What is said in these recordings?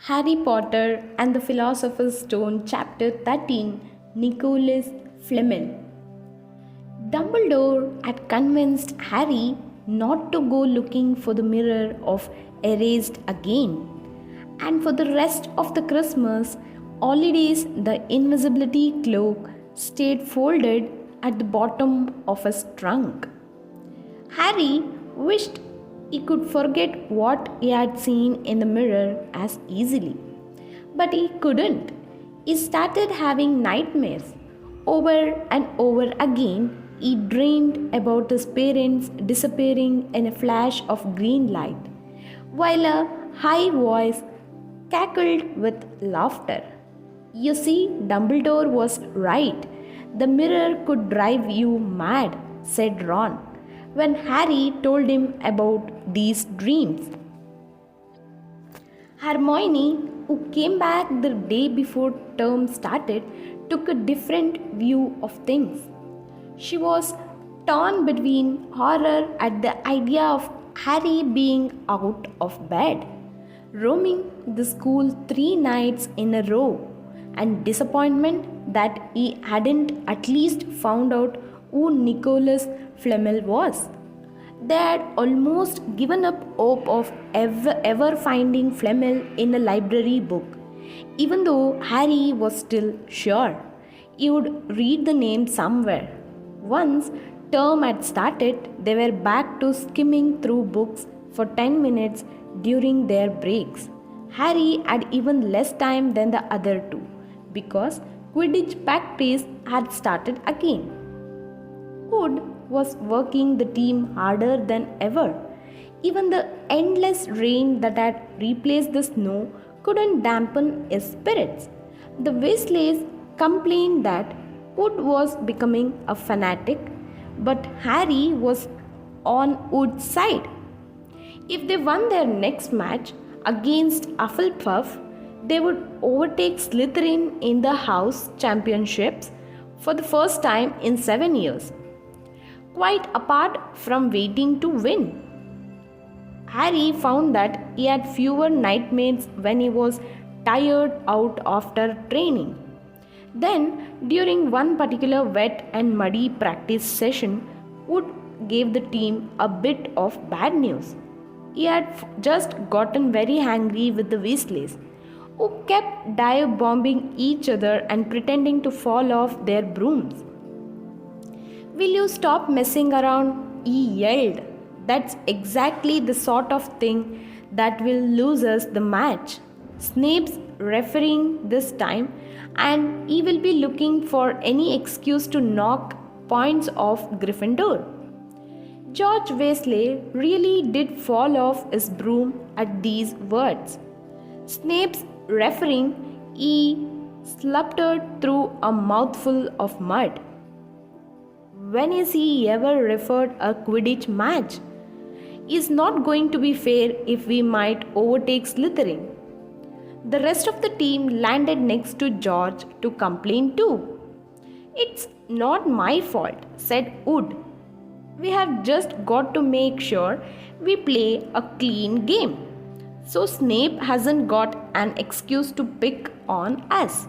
Harry Potter and the Philosopher's Stone, Chapter 13, Nicholas Flamel. Dumbledore had convinced Harry not to go looking for the mirror of erased again. And for the rest of the Christmas holidays, the invisibility cloak stayed folded at the bottom of his trunk. Harry wished he could forget what he had seen in the mirror as easily. But he couldn't. He started having nightmares. Over and over again, he dreamed about his parents disappearing in a flash of green light, while a high voice cackled with laughter. You see, Dumbledore was right. The mirror could drive you mad, said Ron when Harry told him about these dreams. Hermione, who came back the day before term started, took a different view of things. She was torn between horror at the idea of Harry being out of bed, roaming the school 3 nights in a row, and disappointment that he hadn't at least found out who Nicholas Flamel was. They had almost given up hope of ever finding Flamel in a library book, even though Harry was still sure he would read the name somewhere. Once term had started, they were back to skimming through books for 10 minutes during their breaks. Harry had even less time than the other two because Quidditch practice had started again. Wood was working the team harder than ever. Even the endless rain that had replaced the snow couldn't dampen his spirits. The Weasleys complained that Wood was becoming a fanatic, but Harry was on Wood's side. If they won their next match against Hufflepuff, they would overtake Slytherin in the house championships for the first time in 7 years. Quite apart from waiting to win, Harry found that he had fewer nightmares when he was tired out after training. Then, during one particular wet and muddy practice session, Wood gave the team a bit of bad news. He had just gotten very angry with the Weasleys, who kept dive-bombing each other and pretending to fall off their brooms. Will you stop messing around? He yelled. That's exactly the sort of thing that will lose us the match. Snape's refereeing this time, and he will be looking for any excuse to knock points off Gryffindor. George Weasley really did fall off his broom at these words. Snape's refereeing, he spluttered through a mouthful of mud. When has he ever referred a Quidditch match? It's not going to be fair if we might overtake Slytherin. The rest of the team landed next to George to complain too. It's not my fault, said Wood. We have just got to make sure we play a clean game, so Snape hasn't got an excuse to pick on us.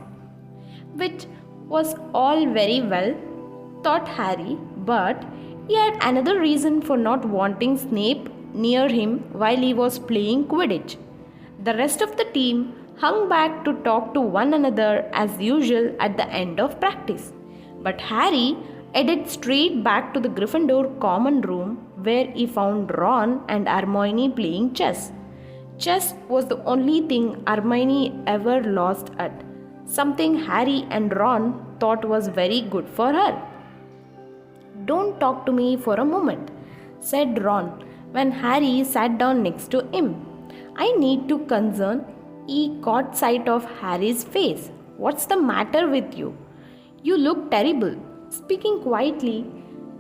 Which was all very well, thought Harry, but he had another reason for not wanting Snape near him while he was playing Quidditch. The rest of the team hung back to talk to one another as usual at the end of practice. But Harry headed straight back to the Gryffindor common room where he found Ron and Hermione playing chess. Chess was the only thing Hermione ever lost at, something Harry and Ron thought was very good for her. Don't talk to me for a moment, said Ron when Harry sat down next to him. I need to concern. He caught sight of Harry's face. What's the matter with you? You look terrible. Speaking quietly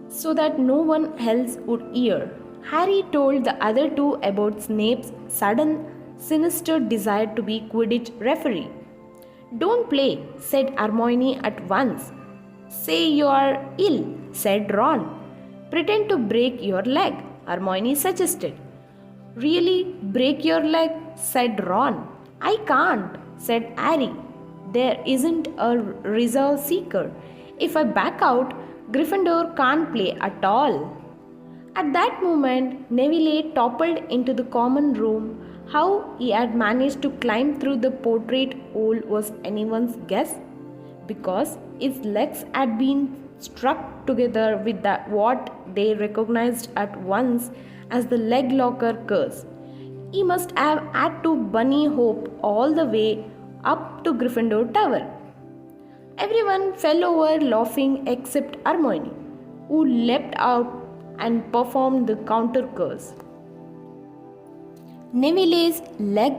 so that no one else would hear, Harry told the other two about Snape's sudden, sinister desire to be Quidditch referee. Don't play, said Hermione at once. Say you are ill, said Ron. Pretend to break your leg, Hermione suggested. Really break your leg? Said Ron. I can't, said Harry. There isn't a reserve seeker. If I back out, Gryffindor can't play at all. At that moment, Neville toppled into the common room. How he had managed to climb through the portrait hole was anyone's guess, because his legs had been struck together with what they recognized at once as the leg locker curse. He must have had to bunny hop all the way up to Gryffindor Tower. Everyone fell over laughing except Hermione, who leapt out and performed the counter curse. Neville's leg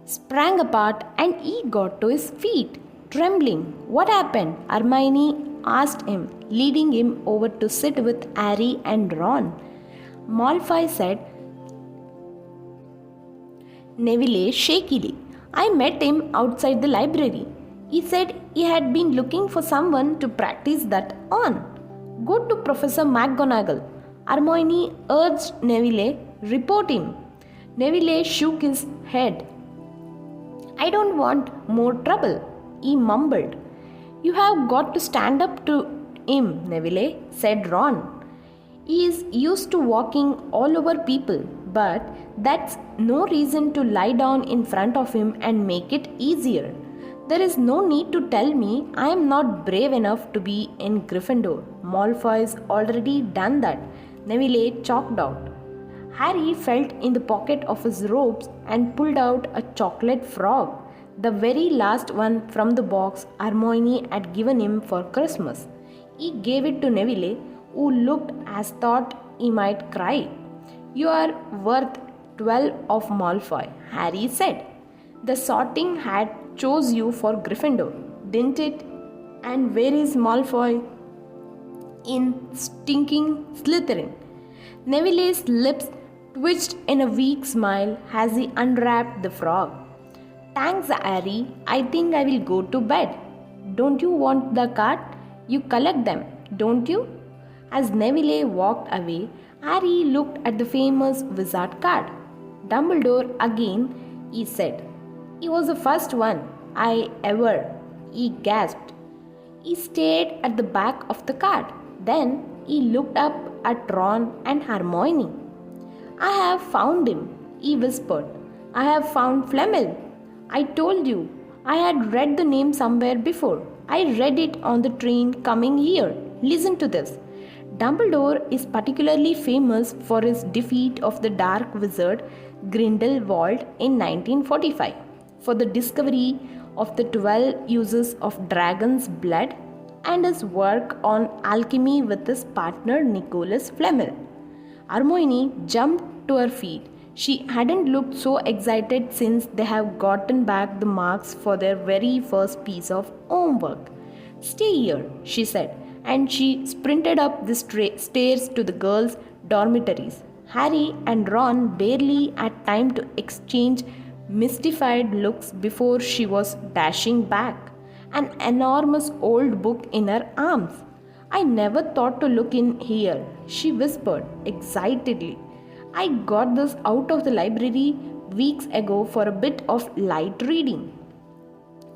sprang apart and he got to his feet, trembling. What happened? Hermione asked him, leading him over to sit with Harry and Ron. Malfoy said, Neville shakily, I met him outside the library. He said he had been looking for someone to practice that on. Go to Professor McGonagall. Hermione urged Neville, report him. Neville shook his head. I don't want more trouble, he mumbled. You have got to stand up to him, Neville, said Ron. He is used to walking all over people, but that's no reason to lie down in front of him and make it easier. There is no need to tell me I am not brave enough to be in Gryffindor. Malfoy's already done that, Neville chalked out. Harry felt in the pocket of his robes and pulled out a chocolate frog, the very last one from the box Hermione had given him for Christmas. He gave it to Neville, who looked as thought he might cry. You are worth 12 of Malfoy, Harry said. The sorting hat chose you for Gryffindor, didn't it? And where is Malfoy? In stinking Slytherin. Neville's lips twitched in a weak smile as he unwrapped the frog. Thanks, Harry. I think I will go to bed. Don't you want the card? You collect them, don't you? As Neville walked away, Harry looked at the famous wizard card. Dumbledore again, he said. He was the first one I ever, he gasped. He stared at the back of the card. Then he looked up at Ron and Hermione. I have found him, he whispered. I have found Flamel. I told you, I had read the name somewhere before. I read it on the train coming here. Listen to this. Dumbledore is particularly famous for his defeat of the dark wizard Grindelwald in 1945, for the discovery of the 12 uses of dragon's blood, and his work on alchemy with his partner Nicholas Flamel. Hermione jumped to her feet. She hadn't looked so excited since they have gotten back the marks for their very first piece of homework. Stay here, she said, and she sprinted up the stairs to the girls' dormitories. Harry and Ron barely had time to exchange mystified looks before she was dashing back, an enormous old book in her arms. I never thought to look in here, she whispered excitedly. I got this out of the library weeks ago for a bit of light reading.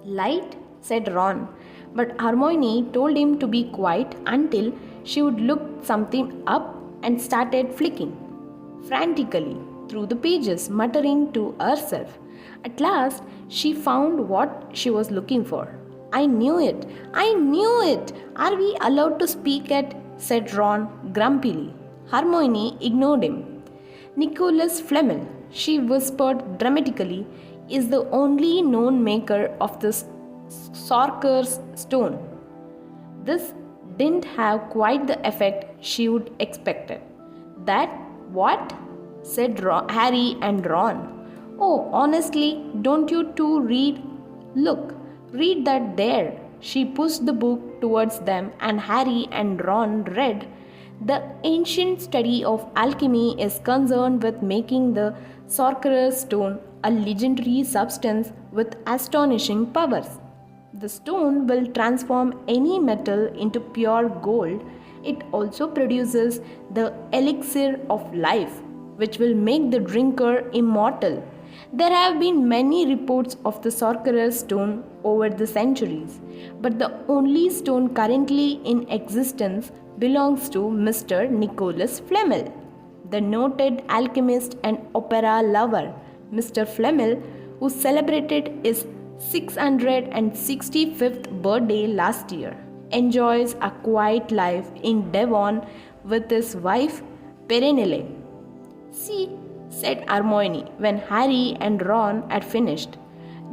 Light? Said Ron, but Hermione told him to be quiet until she would look something up and started flicking frantically through the pages, muttering to herself. At last, she found what she was looking for. I knew it! I knew it! Are we allowed to speak it? Said Ron grumpily. Hermione ignored him. Nicholas Flamel, she whispered dramatically, is the only known maker of this Sorcerer's stone. This didn't have quite the effect she would expected. That what? Said Harry and Ron. Oh, honestly, don't you two read? Look, read that there. She pushed the book towards them and Harry and Ron read. The ancient study of alchemy is concerned with making the Sorcerer's stone a legendary substance with astonishing powers. The stone will transform any metal into pure gold. It also produces the elixir of life, which will make the drinker immortal. There have been many reports of the Sorcerer stone over the centuries, but the only stone currently in existence belongs to Mr. Nicholas Flamel, the noted alchemist and opera lover. Mr. Flamel, who celebrated his 665th birthday last year, enjoys a quiet life in Devon with his wife Perenelle. See, said Hermione when Harry and Ron had finished.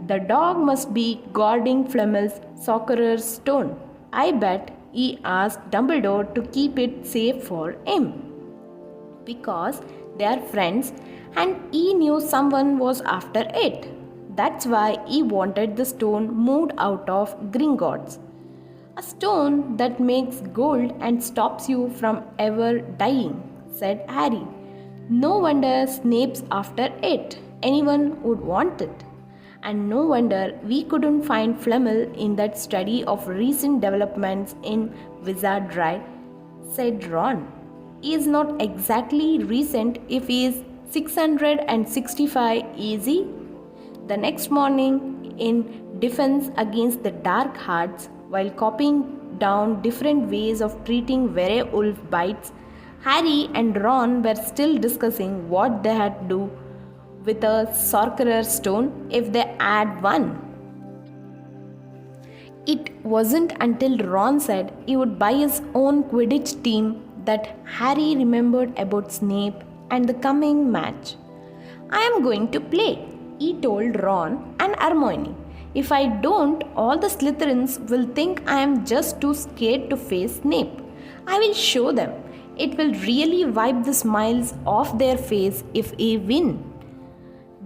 The dog must be guarding Flamel's Sorcerer's stone. I bet he asked Dumbledore to keep it safe for him. Because they are friends and he knew someone was after it. That's why he wanted the stone moved out of Gringotts. A stone that makes gold and stops you from ever dying, said Harry. No wonder Snape's after it. Anyone would want it. And no wonder we couldn't find Flamel in that study of recent developments in wizardry, said Ron. He is not exactly recent if he is 665 easy. The next morning, in defense against the dark arts, while copying down different ways of treating werewolf bites, Harry and Ron were still discussing what they had to do with a Sorcerer stone if they had one. It wasn't until Ron said he would buy his own Quidditch team that Harry remembered about Snape and the coming match. I am going to play, he told Ron and Hermione. If I don't, all the Slytherins will think I am just too scared to face Snape. I will show them. It will really wipe the smiles off their face if we win.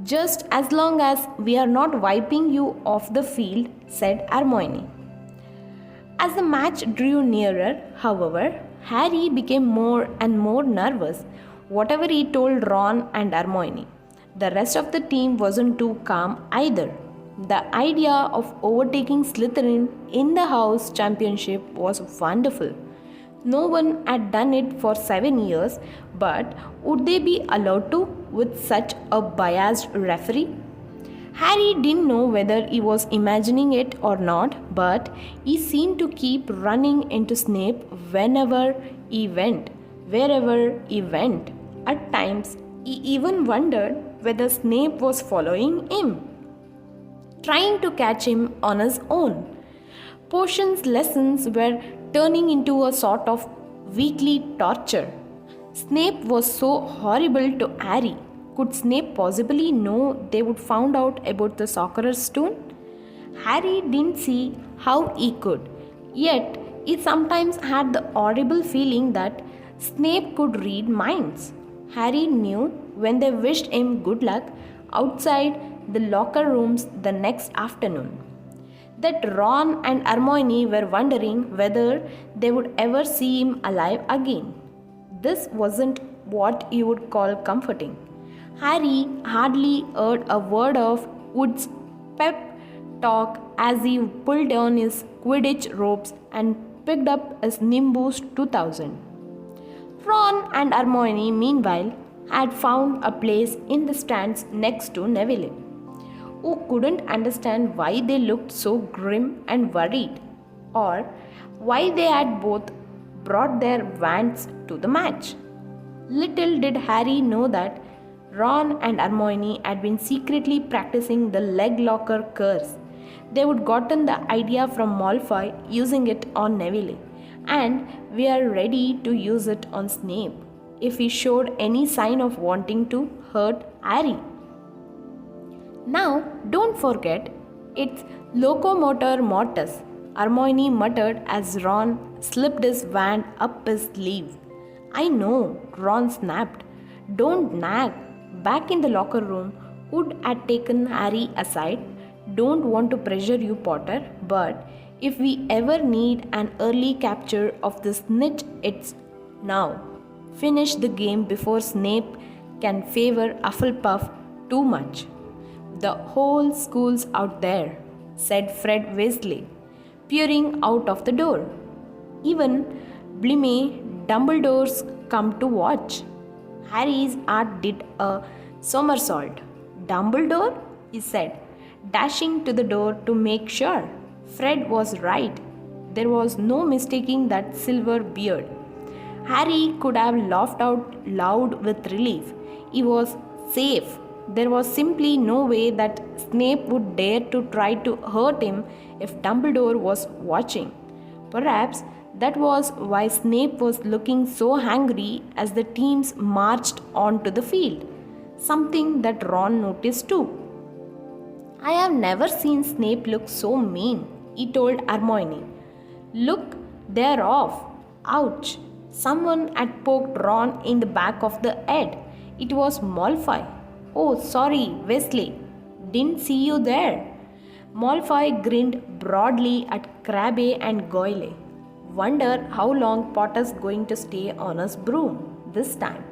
Just as long as we are not wiping you off the field, said Hermione. As the match drew nearer, however, Harry became more and more nervous, whatever he told Ron and Hermione. The rest of the team wasn't too calm either. The idea of overtaking Slytherin in the house championship was wonderful. No one had done it for 7 years, but would they be allowed to with such a biased referee? Harry didn't know whether he was imagining it or not, but he seemed to keep running into Snape whenever he went, wherever he went. At times, he even wondered whether Snape was following him, trying to catch him on his own. Potions lessons were turning into a sort of weekly torture. Snape was so horrible to Harry. Could Snape possibly know they would find out about the Sorcerer's stone? Harry didn't see how he could. Yet, he sometimes had the horrible feeling that Snape could read minds. Harry knew when they wished him good luck outside the locker rooms the next afternoon that Ron and Hermione were wondering whether they would ever see him alive again. This wasn't what you would call comforting. Harry hardly heard a word of Wood's pep talk as he pulled on his Quidditch ropes and picked up his Nimbus 2000. Ron and Hermione, meanwhile, had found a place in the stands next to Neville, who couldn't understand why they looked so grim and worried, or why they had both brought their wands to the match. Little did Harry know that Ron and Hermione had been secretly practicing the leg locker curse. They would gotten the idea from Malfoy using it on Neville, and we are ready to use it on Snape if he showed any sign of wanting to hurt Harry. Now, don't forget, it's locomotor mortis, Hermione muttered as Ron slipped his wand up his sleeve. I know, Ron snapped. Don't nag. Back in the locker room, Wood had taken Harry aside. Don't want to pressure you, Potter, but if we ever need an early capture of the snitch, it's now. Finish the game before Snape can favor Hufflepuff too much. The whole school's out there, said Fred Weasley, peering out of the door. Even Blimey Dumbledore's come to watch. Harry's heart did a somersault. Dumbledore? He said, dashing to the door to make sure. Fred was right. There was no mistaking that silver beard. Harry could have laughed out loud with relief. He was safe. There was simply no way that Snape would dare to try to hurt him if Dumbledore was watching. Perhaps that was why Snape was looking so angry as the teams marched onto the field, something that Ron noticed too. I have never seen Snape look so mean, he told Hermione. Look, they're off. Ouch. Someone had poked Ron in the back of the head. It was Malfoy. Oh, sorry, Weasley. Didn't see you there. Malfoy grinned broadly at Crabbe and Goyle. Wonder how long Potter's going to stay on his broom this time.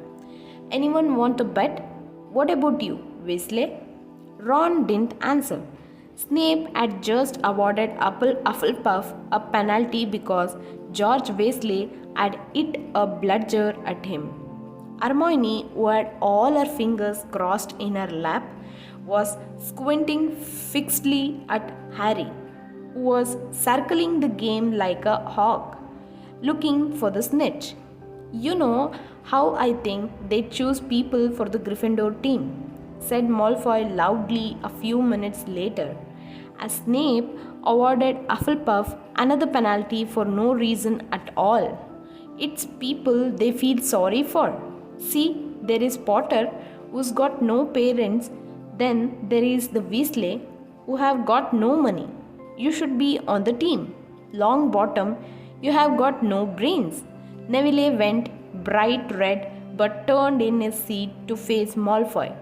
Anyone want to bet? What about you, Weasley? Ron didn't answer. Snape had just awarded Hufflepuff a penalty because George Weasley had hit a bludger at him. Hermione, who had all her fingers crossed in her lap, was squinting fixedly at Harry, who was circling the game like a hawk, looking for the snitch. You know how I think they choose people for the Gryffindor team, said Malfoy loudly a few minutes later, as Snape awarded Hufflepuff another penalty for no reason at all. It's people they feel sorry for. See, there is Potter, who's got no parents. Then there is the Weasley, who have got no money. You should be on the team. Longbottom, you have got no brains. Neville went bright red but turned in his seat to face Malfoy.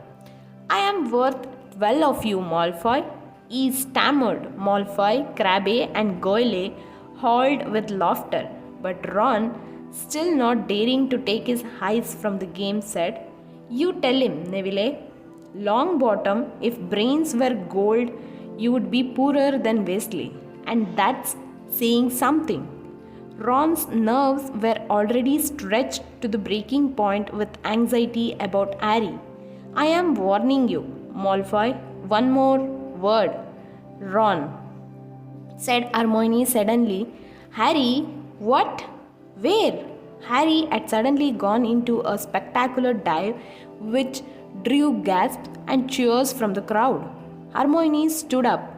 I am worth 12 of you, Malfoy. He stammered. Malfoy, Crabbe and Goyle howled with laughter, but Ron, still not daring to take his eyes from the game, said, You tell him, Neville. Longbottom, if brains were gold, you would be poorer than Weasley, and that's saying something. Ron's nerves were already stretched to the breaking point with anxiety about Harry. I am warning you, Malfoy. One more word. Ron, said Hermione suddenly. Harry, what? Where? Harry had suddenly gone into a spectacular dive which drew gasps and cheers from the crowd. Hermione stood up,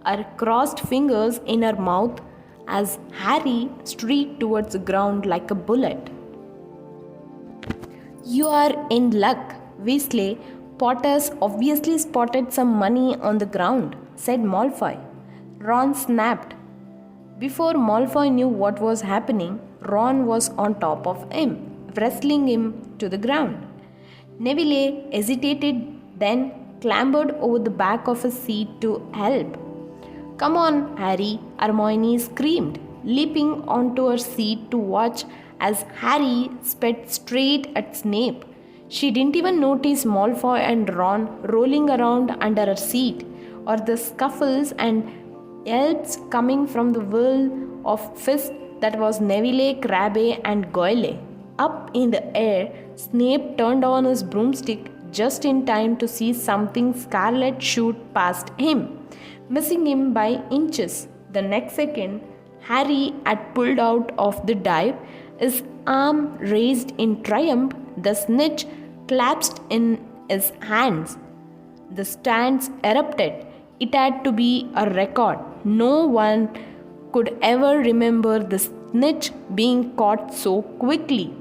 her crossed fingers in her mouth as Harry streaked towards the ground like a bullet. You are in luck, Weasley. Potter's obviously spotted some money on the ground, said Malfoy. Ron snapped. Before Malfoy knew what was happening, Ron was on top of him, wrestling him to the ground. Neville hesitated, then clambered over the back of his seat to help. Come on, Harry, Hermione screamed, leaping onto her seat to watch as Harry sped straight at Snape. She didn't even notice Malfoy and Ron rolling around under her seat, or the scuffles and yelps coming from the whirl of fists that was Neville, Crabbe and Goyle. Up in the air, Snape turned on his broomstick just in time to see something scarlet shoot past him, missing him by inches. The next second, Harry had pulled out of the dive, his arm raised in triumph, the snitch clasped in his hands. The stands erupted. It had to be a record. No one could ever remember the snitch being caught so quickly.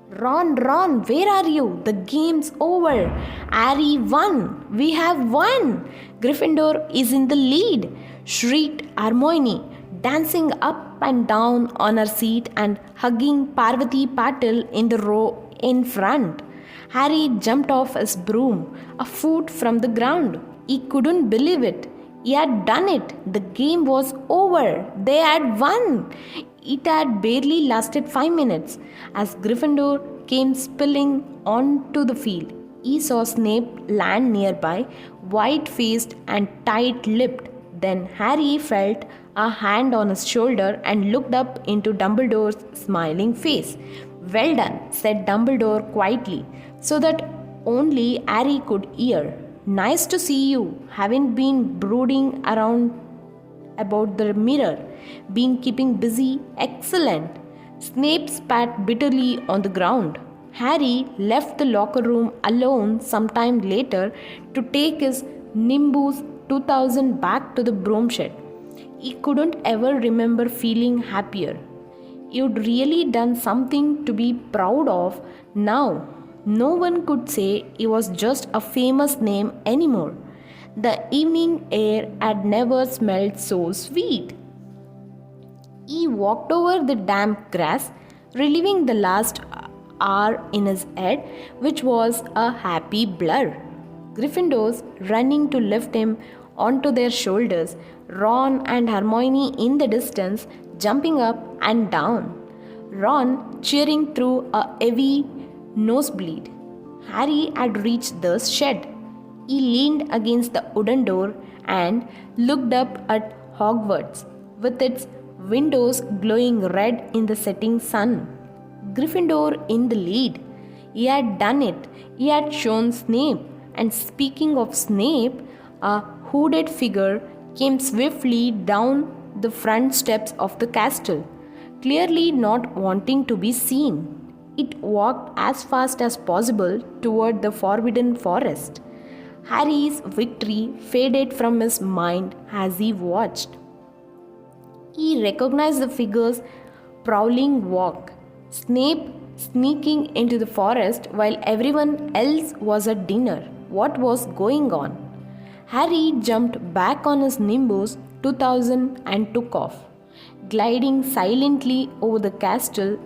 Ron, where are you? The game's over. Harry won. We have won. Gryffindor is in the lead, shrieked Hermione, dancing up and down on her seat and hugging Parvati Patil in the row in front. Harry jumped off his broom, a foot from the ground. He couldn't believe it. He had done it. The game was over. They had won. It had barely lasted 5 minutes as Gryffindor came spilling onto the field. He saw Snape land nearby, white-faced and tight-lipped. Then Harry felt a hand on his shoulder and looked up into Dumbledore's smiling face. Well done, said Dumbledore quietly, so that only Harry could hear. Nice to see you. Haven't been brooding around about the mirror. Been keeping busy? Excellent. Snape spat bitterly on the ground. Harry left the locker room alone sometime later to take his Nimbus 2000 back to the broom shed. He couldn't ever remember feeling happier. You'd really done something to be proud of now. No one could say he was just a famous name anymore. The evening air had never smelled so sweet. He walked over the damp grass, reliving the last hour in his head, which was a happy blur. Gryffindors running to lift him onto their shoulders, Ron and Hermione in the distance, jumping up and down. Ron cheering through a heavy nosebleed. Harry had reached the shed. He leaned against the wooden door and looked up at Hogwarts, with its windows glowing red in the setting sun. Gryffindor in the lead. He had done it. He had shown Snape. And speaking of Snape, a hooded figure came swiftly down the front steps of the castle, clearly not wanting to be seen. It walked as fast as possible toward the forbidden forest. Harry's victory faded from his mind as he watched. He recognized the figure's prowling walk. Snape sneaking into the forest while everyone else was at dinner. What was going on? Harry jumped back on his Nimbus 2000 and took off. Gliding silently over the castle,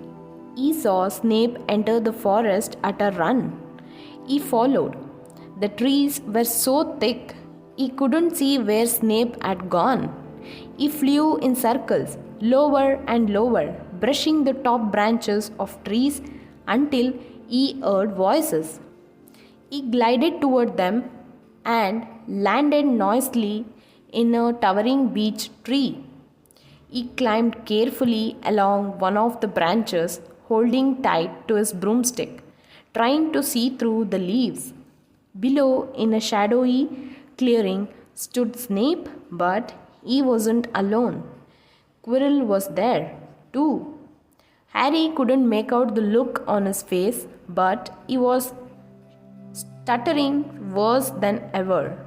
he saw Snape enter the forest at a run. He followed. The trees were so thick, he couldn't see where Snape had gone. He flew in circles, lower and lower, brushing the top branches of trees until he heard voices. He glided toward them and landed noisily in a towering beech tree. He climbed carefully along one of the branches, holding tight to his broomstick, trying to see through the leaves. Below, in a shadowy clearing, stood Snape, but he wasn't alone. Quirrell was there, too. Harry couldn't make out the look on his face, but he was stuttering worse than ever.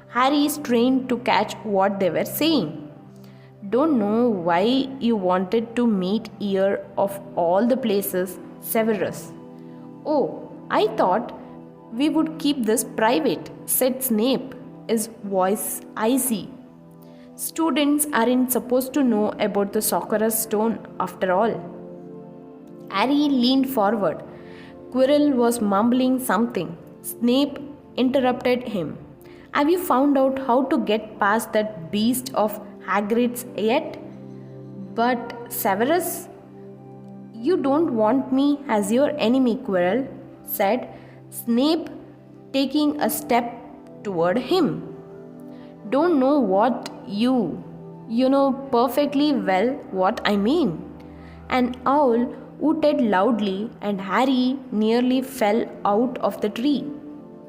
Harry strained to catch what they were saying. Don't know why you wanted to meet here of all the places, Severus. Oh, I thought we would keep this private, said Snape, his voice icy. Students aren't supposed to know about the Sorcerer's Stone after all. Harry leaned forward. Quirrell was mumbling something. Snape interrupted him. Have you found out how to get past that beast of Hagrid's yet? But Severus, you don't want me as your enemy, Quirrell, said Snape, taking a step toward him. Don't know what you know perfectly well what I mean. An owl hooted loudly and Harry nearly fell out of the tree.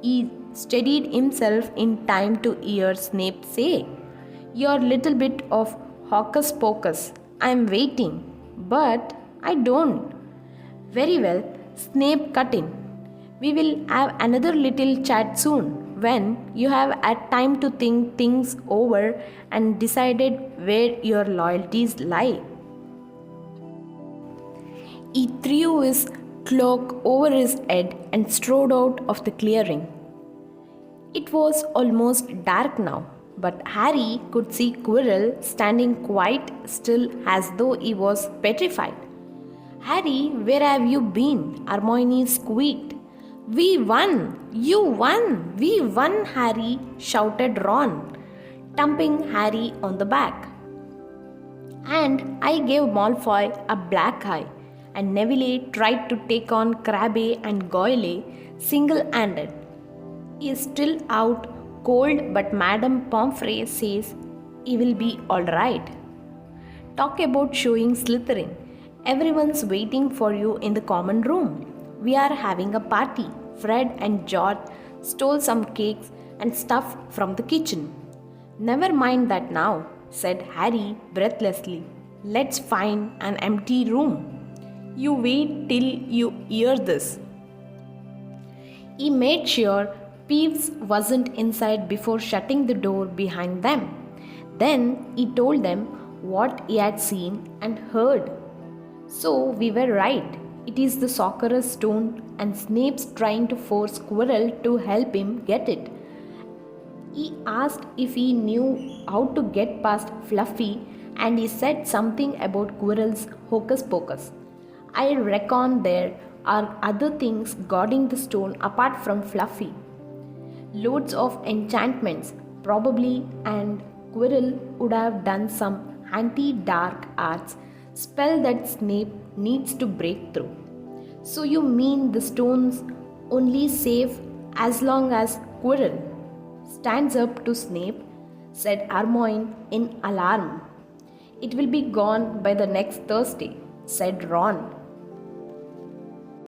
He steadied himself in time to hear Snape say, Your little bit of hocus pocus. I'm waiting. But I don't. Very well, Snape cut in. We will have another little chat soon when you have had time to think things over and decided where your loyalties lie. He threw his cloak over his head and strode out of the clearing. It was almost dark now, but Harry could see Quirrell standing quite still as though he was petrified. Harry, where have you been? Hermione squeaked. We won! You won! We won, Harry! Shouted Ron, thumping Harry on the back. And I gave Malfoy a black eye, and Neville tried to take on Crabbe and Goyle single-handed. He is still out cold, but Madame Pomfrey says he will be alright. Talk about showing Slytherin. Everyone's waiting for you in the common room. We are having a party. Fred and George stole some cakes and stuff from the kitchen. Never mind that now, said Harry breathlessly. Let's find an empty room. You wait till you hear this. He made sure Peeves wasn't inside before shutting the door behind them. Then he told them what he had seen and heard. So we were right. It is the Sorcerer's stone, and Snape's trying to force Quirrell to help him get it. He asked if he knew how to get past Fluffy, and he said something about Quirrell's hocus pocus. I reckon there are other things guarding the stone apart from Fluffy. Loads of enchantments, probably, and Quirrell would have done some anti-dark arts spell that Snape needs to break through. So you mean the stone's only safe as long as Quirrell stands up to Snape, said Hermione in alarm. It will be gone by the next Thursday, said Ron.